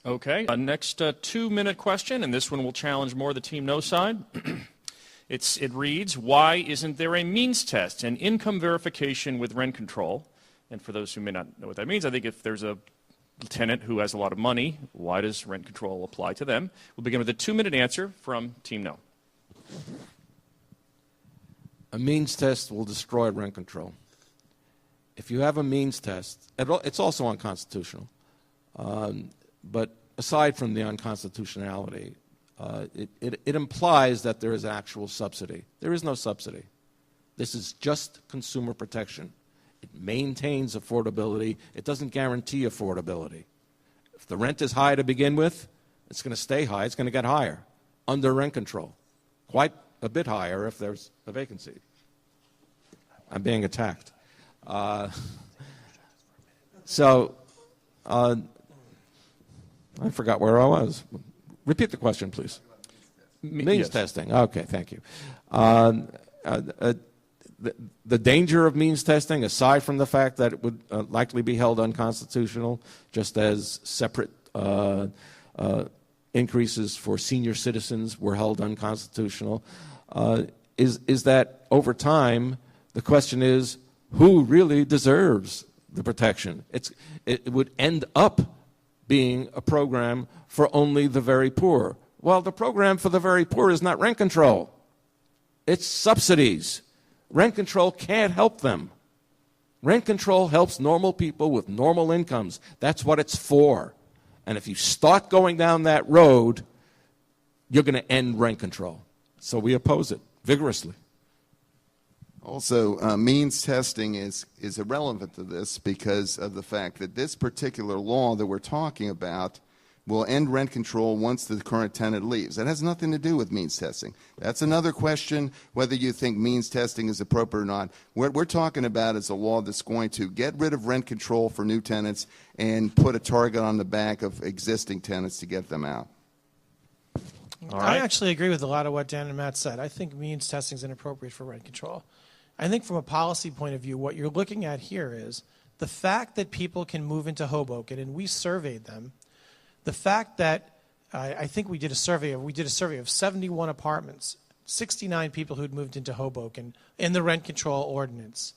Okay, next 2-minute question, and this one will challenge more the Team No side. It reads, why isn't there a means test and income verification with rent control? And for those who may not know what that means, I think if there's a tenant who has a lot of money, why does rent control apply to them? We'll begin with a 2-minute answer from Team No. A means test will destroy rent control. If you have a means test, it's also unconstitutional. But aside from the unconstitutionality, it implies that there is actual subsidy. There is no subsidy. This is just consumer protection. It maintains affordability. It doesn't guarantee affordability. If the rent is high to begin with, it's going to stay high. It's going to get higher under rent control. Quite a bit higher if there's a vacancy. I'm being attacked. I forgot where I was. Repeat the question, please. Means testing. Okay, thank you. The danger of means testing, aside from the fact that it would likely be held unconstitutional, just as separate increases for senior citizens were held unconstitutional, is that over time, the question is, who really deserves the protection? It would end up being a program for only the very poor. Well, the program for the very poor is not rent control. It's subsidies. Rent control can't help them. Rent control helps normal people with normal incomes. That's what it's for. And if you start going down that road, you're going to end rent control. So we oppose it vigorously. Also, means testing is irrelevant to this because of the fact that this particular law that we're talking about will end rent control once the current tenant leaves. That has nothing to do with means testing. That's another question, whether you think means testing is appropriate or not. What we're talking about is a law that's going to get rid of rent control for new tenants and put a target on the back of existing tenants to get them out. All right. I actually agree with a lot of what Dan and Matt said. I think means testing is inappropriate for rent control. I think from a policy point of view, what you're looking at here is the fact that people can move into Hoboken, and we surveyed them. The fact that I think we did a survey of 71 apartments, 69 people who'd moved into Hoboken in the rent control ordinance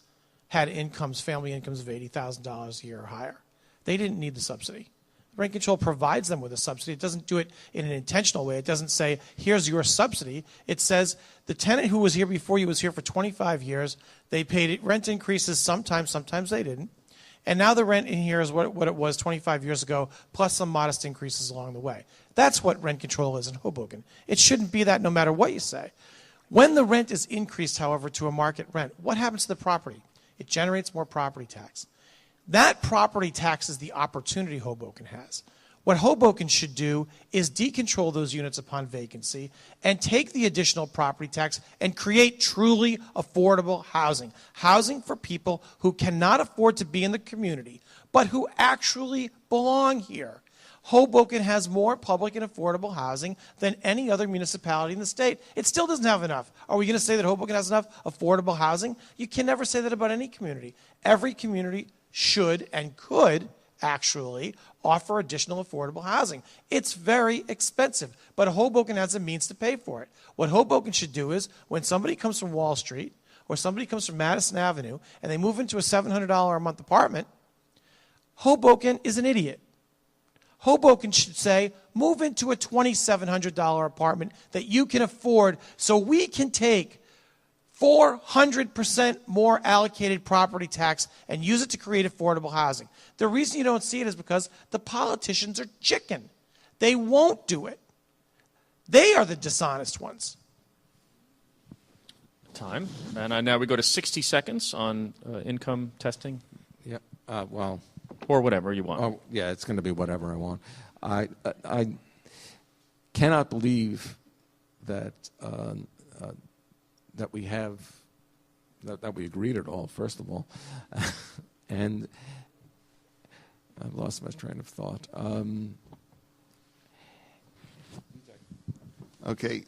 had family incomes of $80,000 a year or higher. They didn't need the subsidy. Rent control provides them with a subsidy. It doesn't do it in an intentional way. It doesn't say, here's your subsidy. It says the tenant who was here before you was here for 25 years. They paid rent increases sometimes they didn't. And now the rent in here is what it was 25 years ago, plus some modest increases along the way. That's what rent control is in Hoboken. It shouldn't be that no matter what you say. When the rent is increased, however, to a market rent, what happens to the property? It generates more property tax. That property tax is the opportunity Hoboken has. What Hoboken should do is decontrol those units upon vacancy and take the additional property tax and create truly affordable housing. Housing for people who cannot afford to be in the community, but who actually belong here. Hoboken has more public and affordable housing than any other municipality in the state. It still doesn't have enough. Are we going to say that Hoboken has enough affordable housing? You can never say that about any community. Every community should and could actually offer additional affordable housing. It's very expensive, but Hoboken has a means to pay for it. What Hoboken should do is when somebody comes from Wall Street or somebody comes from Madison Avenue and they move into a $700 a month apartment, Hoboken is an idiot. Hoboken should say, move into a $2,700 apartment that you can afford so we can take 400% more allocated property tax and use it to create affordable housing. The reason you don't see it is because the politicians are chicken. They won't do it. They are the dishonest ones. Time. And now we go to 60 seconds on income testing. Yeah, well... Or whatever you want. Oh, yeah, it's going to be whatever I want. I cannot believe that that we have that we agreed at all. First of all, and I've lost my train of thought. Okay,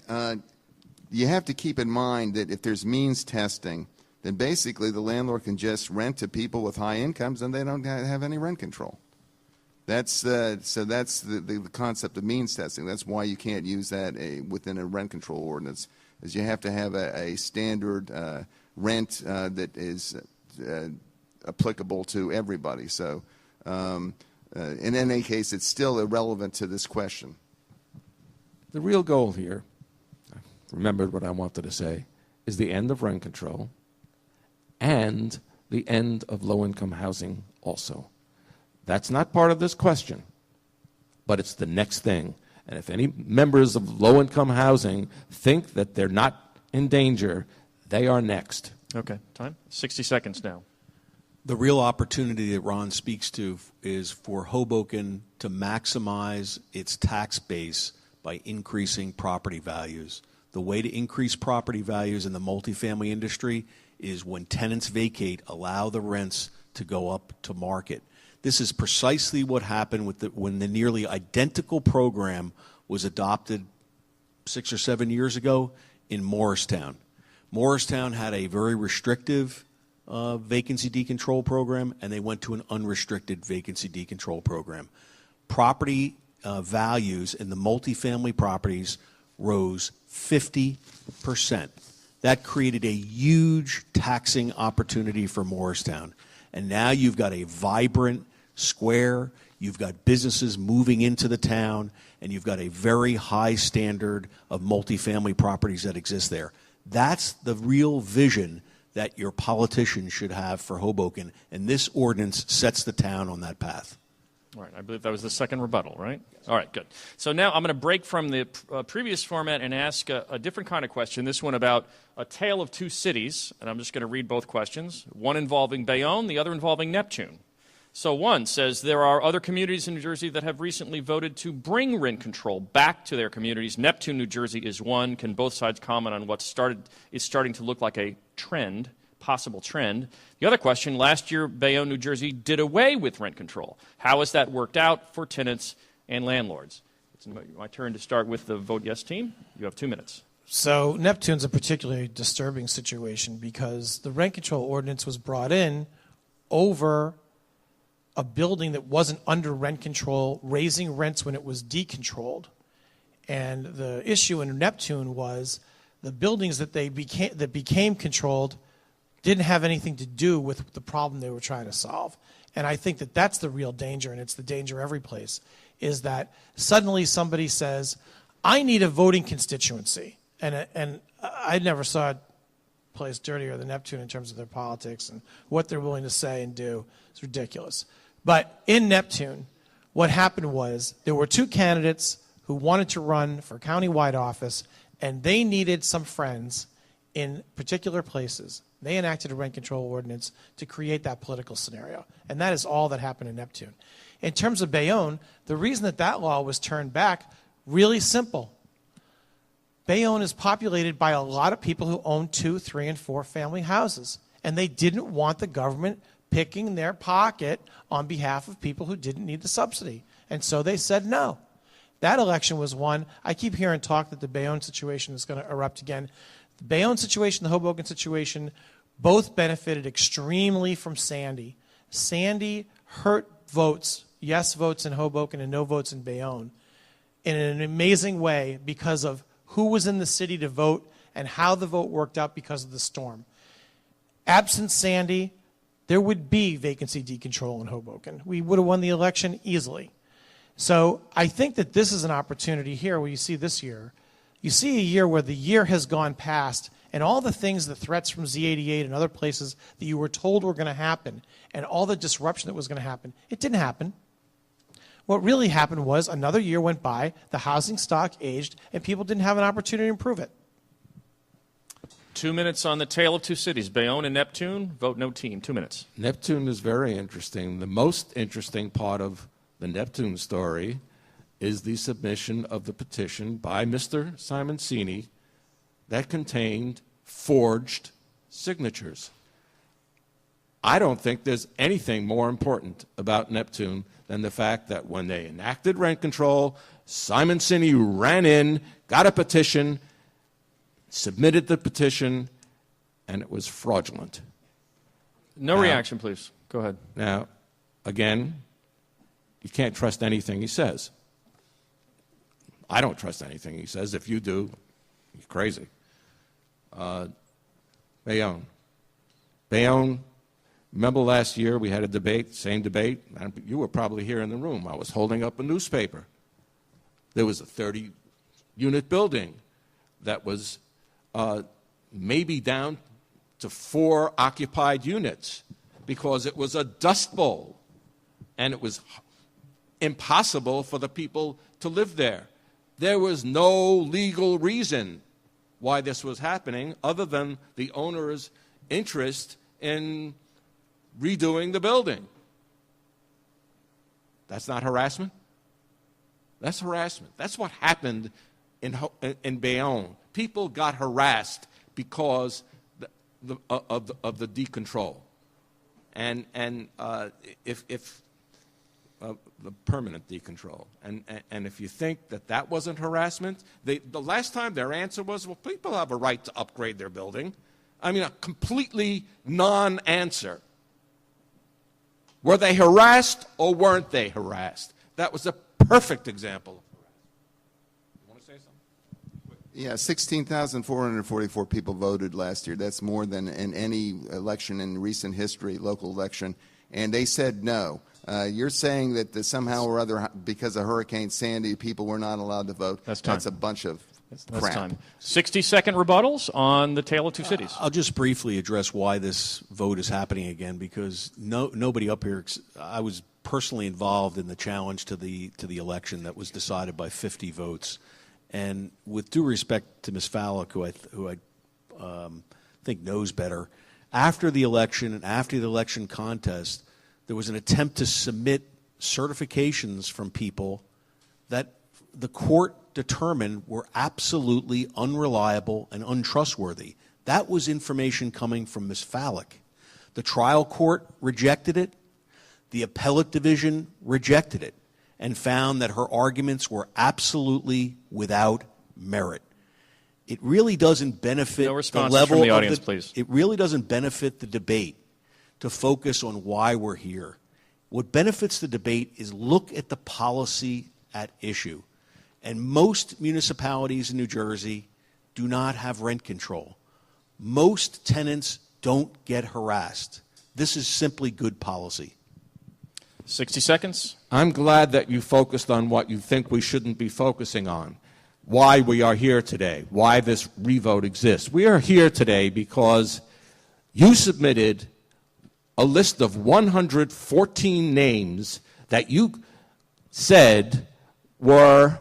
you have to keep in mind that if there's means testing, then basically the landlord can just rent to people with high incomes and they don't have any rent control. That's the concept of means testing. That's why you can't use that within a rent control ordinance, is you have to have a standard rent that is applicable to everybody. So in any case, it's still irrelevant to this question. The real goal here, I remembered what I wanted to say, is the end of rent control and the end of low-income housing also. That's not part of this question, but it's the next thing. And if any members of low-income housing think that they're not in danger, they are next. Okay, time? 60 seconds now. The real opportunity that Ron speaks to is for Hoboken to maximize its tax base by increasing property values. The way to increase property values in the multifamily industry is when tenants vacate, allow the rents to go up to market. This is precisely what happened when the nearly identical program was adopted 6 or 7 years ago in Morristown. Morristown had a very restrictive vacancy decontrol program, and they went to an unrestricted vacancy decontrol program. Property values in the multifamily properties rose 50%. That created a huge taxing opportunity for Morristown. And now you've got a vibrant square, you've got businesses moving into the town, and you've got a very high standard of multifamily properties that exist there. That's the real vision that your politicians should have for Hoboken, and this ordinance sets the town on that path. All right, I believe that was the second rebuttal, right? All right, good. So now I'm going to break from the previous format and ask a different kind of question, this one about a tale of two cities, and I'm just going to read both questions, one involving Bayonne, the other involving Neptune. So one says, there are other communities in New Jersey that have recently voted to bring rent control back to their communities. Neptune, New Jersey is one. Can both sides comment on what is starting to look like a trend, possible trend? The other question, last year, Bayonne, New Jersey did away with rent control. How has that worked out for tenants and landlords? It's my turn to start with the Vote Yes team. You have 2 minutes. So Neptune's a particularly disturbing situation because the rent control ordinance was brought in over a building that wasn't under rent control, raising rents when it was decontrolled. And the issue in Neptune was the buildings that became controlled didn't have anything to do with the problem they were trying to solve. And I think that that's the real danger, and it's the danger every place, is that suddenly somebody says, I need a voting constituency. And I never saw a place dirtier than Neptune in terms of their politics and what they're willing to say and do. It's ridiculous. But in Neptune, what happened was there were two candidates who wanted to run for countywide office, and they needed some friends in particular places. They enacted a rent control ordinance to create that political scenario. And that is all that happened in Neptune. In terms of Bayonne, the reason that law was turned back, really simple. Bayonne is populated by a lot of people who own 2, 3, and 4 family houses. And they didn't want the government picking their pocket on behalf of people who didn't need the subsidy. And so they said no. That election was won. I keep hearing talk that the Bayonne situation is going to erupt again. The Bayonne situation, the Hoboken situation, both benefited extremely from Sandy. Sandy hurt votes, yes votes in Hoboken and no votes in Bayonne, in an amazing way because of who was in the city to vote and how the vote worked out because of the storm. Absent Sandy, there would be vacancy decontrol in Hoboken. We would have won the election easily. So I think that this is an opportunity here where you see this year. You see a year where the year has gone past and all the things, the threats from Z88 and other places that you were told were going to happen and all the disruption that was going to happen, it didn't happen. What really happened was another year went by, the housing stock aged, and people didn't have an opportunity to improve it. 2 minutes on the tale of two cities, Bayonne and Neptune. Vote no team. 2 minutes. Neptune is very interesting. The most interesting part of the Neptune story is the submission of the petition by Mr. Simoncini that contained forged signatures. I don't think there's anything more important about Neptune than the fact that when they enacted rent control, Simoncini ran in, got a petition, submitted the petition, and it was fraudulent. No reaction, please. Go ahead. Now, again, you can't trust anything he says. I don't trust anything he says. If you do, you're crazy. Bayonne. Bayonne, remember last year we had a debate, same debate? You were probably here in the room. I was holding up a newspaper. There was a 30-unit building that was maybe down to 4 occupied units because it was a dust bowl and it was impossible for the people to live there. There was no legal reason why this was happening other than the owner's interest in redoing the building. That's not harassment? That's harassment. That's what happened in Bayonne. People got harassed because of the decontrol. And if the permanent decontrol. And if you think that wasn't harassment, the last time their answer was, well, people have a right to upgrade their building. I mean, a completely non-answer. Were they harassed or weren't they harassed? That was a perfect example of harassment. You want to say something? Yeah, 16,444 people voted last year. That's more than in any election in recent history, local election. And they said no. You're saying that somehow or other, because of Hurricane Sandy, people were not allowed to vote. That's time. That's a bunch of crap. That's time. 60-second rebuttals on the Tale of Two Cities. I'll just briefly address why this vote is happening again, because nobody up here. I was personally involved in the challenge to the election that was decided by 50 votes, and with due respect to Ms. Fallick, who I think knows better, after the election and after the election contest, there was an attempt to submit certifications from people that the court determined were absolutely unreliable and untrustworthy. That was information coming from Ms. Fallick. The trial court rejected it. The appellate division rejected it and found that her arguments were absolutely without merit. It really doesn't benefit No responses the level from the of audience, please. It really doesn't benefit the debate to focus on why we're here. What benefits the debate is look at the policy at issue. And most municipalities in New Jersey do not have rent control. Most tenants don't get harassed. This is simply good policy. 60 seconds. I'm glad that you focused on what you think we shouldn't be focusing on. Why we are here today, why this revote exists. We are here today because you submitted a list of 114 names that you said were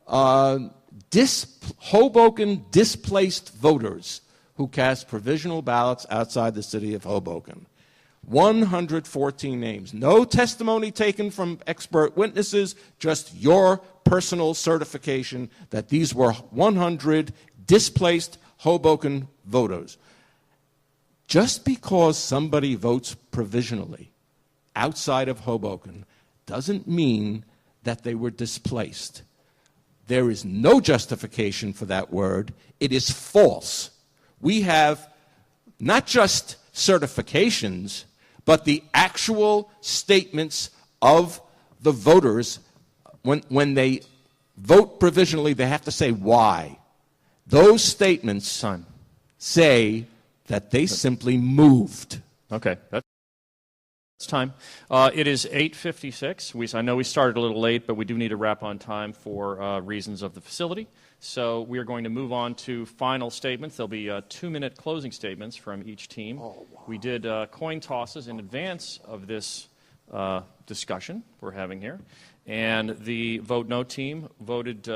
Hoboken displaced voters who cast provisional ballots outside the city of Hoboken. 114 names. No testimony taken from expert witnesses, just your personal certification that these were 100 displaced Hoboken voters. Just because somebody votes provisionally outside of Hoboken doesn't mean that they were displaced. There is no justification for that word. It is false. We have not just certifications, but the actual statements of the voters. When they vote provisionally, they have to say why. Those statements say that they simply moved. Okay, that's time. It is 8:56. I know we started a little late, but we do need to wrap on time for reasons of the facility. So we are going to move on to final statements. There'll be 2-minute closing statements from each team. Oh, wow. We did coin tosses in advance of this discussion we're having here. And the Vote No team voted,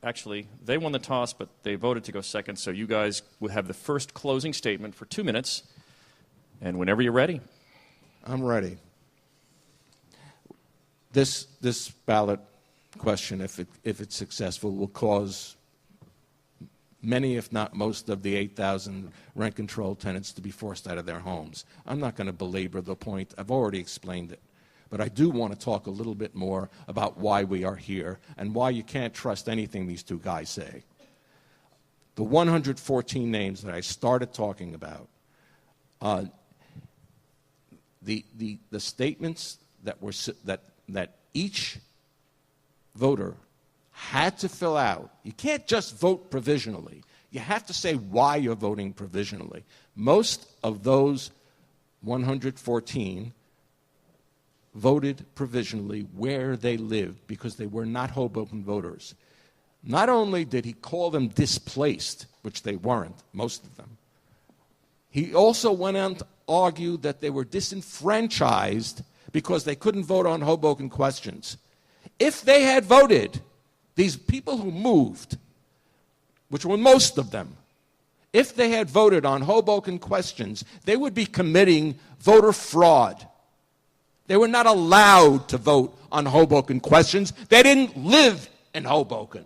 actually, they won the toss, but they voted to go second. So you guys will have the first closing statement for 2 minutes. And whenever you're ready. I'm ready. This ballot question, if it's successful, will cause many, if not most, of the 8,000 rent-controlled tenants to be forced out of their homes. I'm not going to belabor the point. I've already explained it. But I do want to talk a little bit more about why we are here and why you can't trust anything these two guys say. The 114 names that I started talking about, the statements that each voter had to fill out. You can't just vote provisionally. You have to say why you're voting provisionally. Most of those 114 voted provisionally where they lived because they were not Hoboken voters. Not only did he call them displaced, which they weren't, most of them, he also went on to argue that they were disenfranchised because they couldn't vote on Hoboken questions. If they had voted, these people who moved, which were most of them, if they had voted on Hoboken questions, they would be committing voter fraud. They were not allowed to vote on Hoboken questions. They didn't live in Hoboken.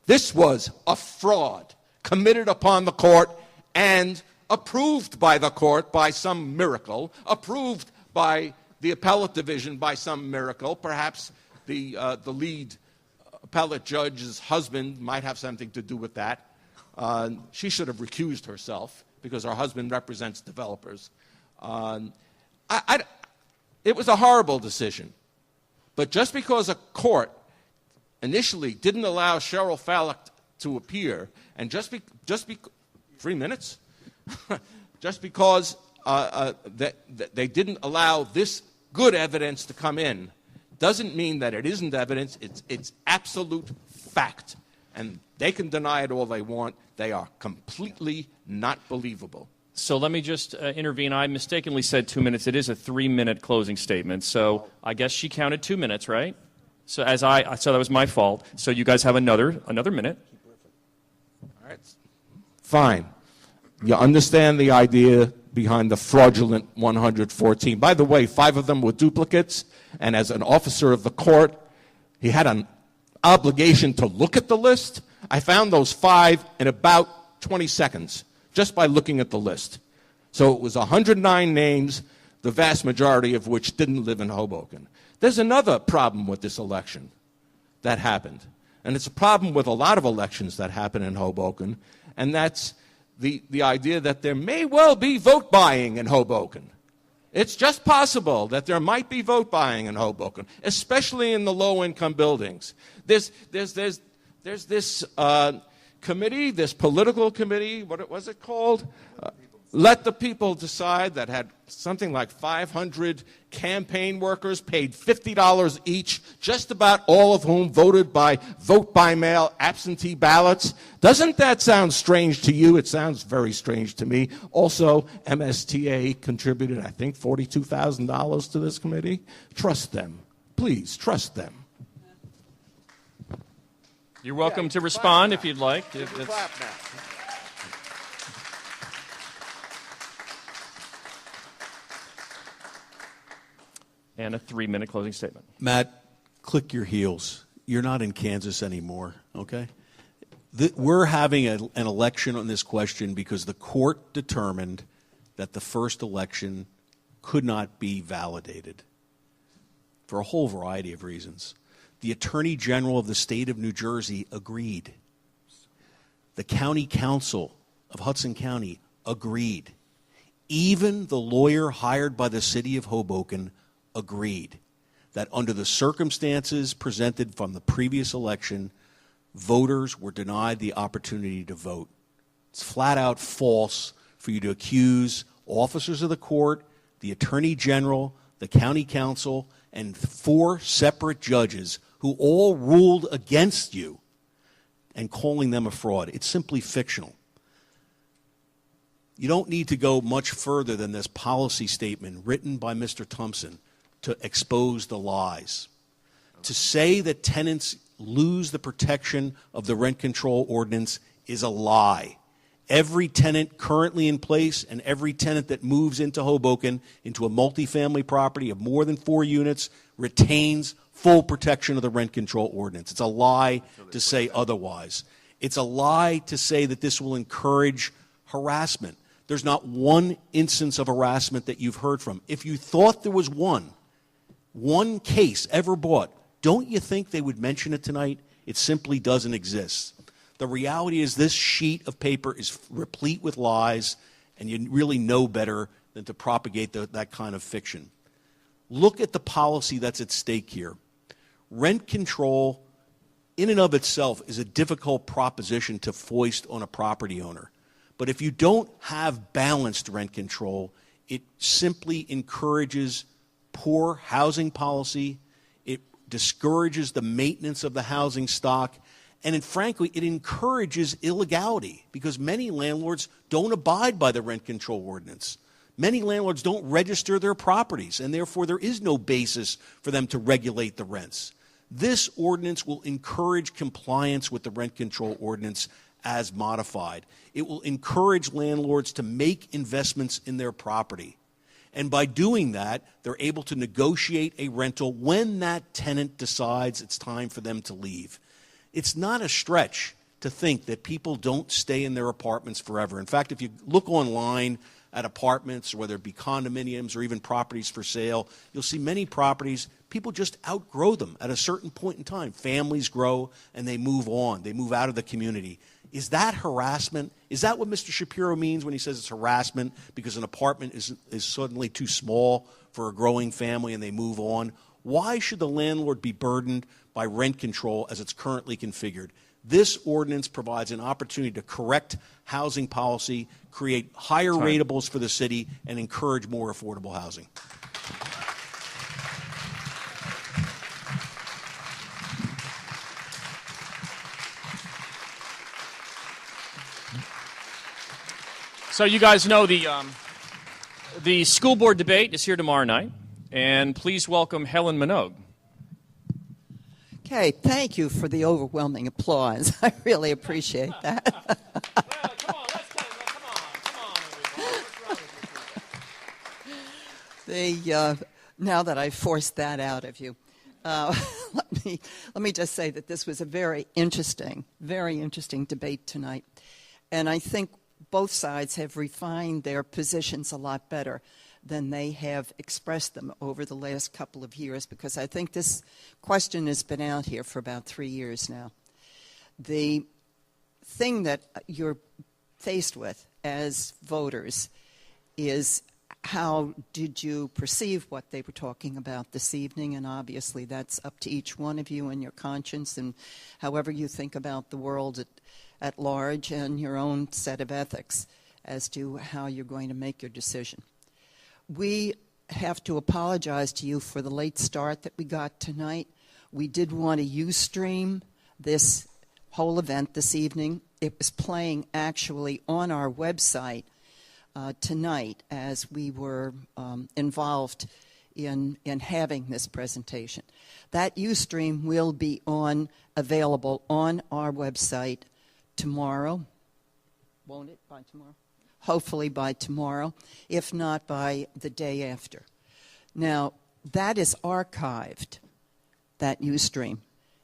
This was a fraud committed upon the court and approved by the court by some miracle, approved by the appellate division by some miracle. Perhaps the lead appellate judge's husband might have something to do with that. She should have recused herself because her husband represents developers. It was a horrible decision. But just because a court initially didn't allow Cheryl Fallick to appear, and just 3 minutes, just because they didn't allow this good evidence to come in, doesn't mean that it isn't evidence. It's absolute fact. And they can deny it all they want. They are completely not believable. So let me just intervene. I mistakenly said 2 minutes. It is a 3-minute closing statement. So I guess she counted 2 minutes, right? So so that was my fault. So you guys have another minute. All right. Fine. You understand the idea behind the fraudulent 114. By the way, 5 of them were duplicates, and as an officer of the court, he had an obligation to look at the list. I found those 5 in about 20 seconds, just by looking at the list. So it was 109 names, the vast majority of which didn't live in Hoboken. There's another problem with this election that happened, and it's a problem with a lot of elections that happen in Hoboken, and that's the idea that there may well be vote buying in Hoboken. It's just possible that there might be vote buying in Hoboken, especially in the low-income buildings. There's this committee, this political committee, what was it called? Let the People Decide, that had something like 500 campaign workers paid $50 each, just about all of whom voted by vote by mail, absentee ballots. Doesn't that sound strange to you? It sounds very strange to me. Also, MSTA contributed, I think, $42,000 to this committee. Trust them. Please, trust them. You're welcome to respond if you'd like. Clap now. And a 3-minute closing statement. Matt, click your heels. You're not in Kansas anymore, okay? We're having an election on this question because the court determined that the first election could not be validated for a whole variety of reasons. The Attorney General of the state of New Jersey agreed. The County Council of Hudson County agreed. Even the lawyer hired by the city of Hoboken agreed that under the circumstances presented from the previous election, voters were denied the opportunity to vote. It's flat out false for you to accuse officers of the court, the Attorney General, the County Council, and 4 separate judges who all ruled against you and calling them a fraud. It's simply fictional. You don't need to go much further than this policy statement written by Mr. Thompson to expose the lies. To say that tenants lose the protection of the rent control ordinance is a lie. Every tenant currently in place and every tenant that moves into Hoboken, into a multifamily property of more than 4 units, retains full protection of the rent control ordinance. It's a lie to say otherwise. It's a lie to say that this will encourage harassment. There's not one instance of harassment that you've heard from. If you thought there was one case ever brought, don't you think they would mention it tonight? It simply doesn't exist. The reality is this sheet of paper is replete with lies, and you really know better than to propagate that kind of fiction. Look at the policy that's at stake here. Rent control in and of itself is a difficult proposition to foist on a property owner. But if you don't have balanced rent control, it simply encourages poor housing policy, it discourages the maintenance of the housing stock, and frankly, it encourages illegality because many landlords don't abide by the rent control ordinance. Many landlords don't register their properties, and therefore there is no basis for them to regulate the rents. This ordinance will encourage compliance with the rent control ordinance as modified. It will encourage landlords to make investments in their property. And by doing that, they're able to negotiate a rental when that tenant decides it's time for them to leave. It's not a stretch to think that people don't stay in their apartments forever. In fact, if you look online at apartments, whether it be condominiums or even properties for sale, you'll see many properties, people just outgrow them at a certain point in time. Families grow and they move on. They move out of the community. Is that harassment? Is that what Mr. Shapiro means when he says it's harassment because an apartment is suddenly too small for a growing family and they move on? Why should the landlord be burdened by rent control as it's currently configured? This ordinance provides an opportunity to correct housing policy, create higher ratables for the city, and encourage more affordable housing. So you guys know the school board debate is here tomorrow night, and please welcome Helen Minogue. Okay, thank you for the overwhelming applause. I really appreciate that. Come on, everybody. Now that I've forced that out of you, let me just say that this was a very interesting debate tonight, and I think both sides have refined their positions a lot better than they have expressed them over the last couple of years, because I think this question has been out here for about 3 years now. The thing that you're faced with as voters is how did you perceive what they were talking about this evening, and obviously that's up to each one of you and your conscience and however you think about the world at large and your own set of ethics as to how you're going to make your decision. We have to apologize to you for the late start that we got tonight. We did want to Ustream this whole event this evening. It was playing actually on our website tonight as we were involved in having this presentation. That Ustream will be available on our website tomorrow. Won't it, by tomorrow? Hopefully by tomorrow, if not by the day after. Now, that is archived, that Ustream,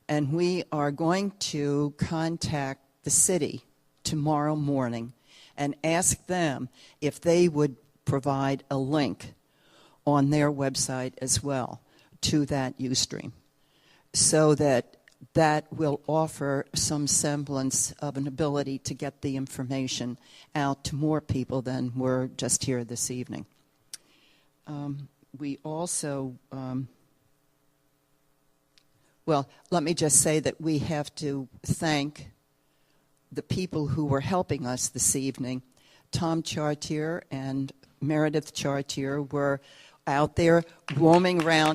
and we are going to contact the city tomorrow morning and ask them if they would provide a link on their website as well to that Ustream, so that will offer some semblance of an ability to get the information out to more people than were just here this evening. We also, well, let me just say that we have to thank the people who were helping us this evening. Tom Chartier and Meredith Chartier were out there roaming around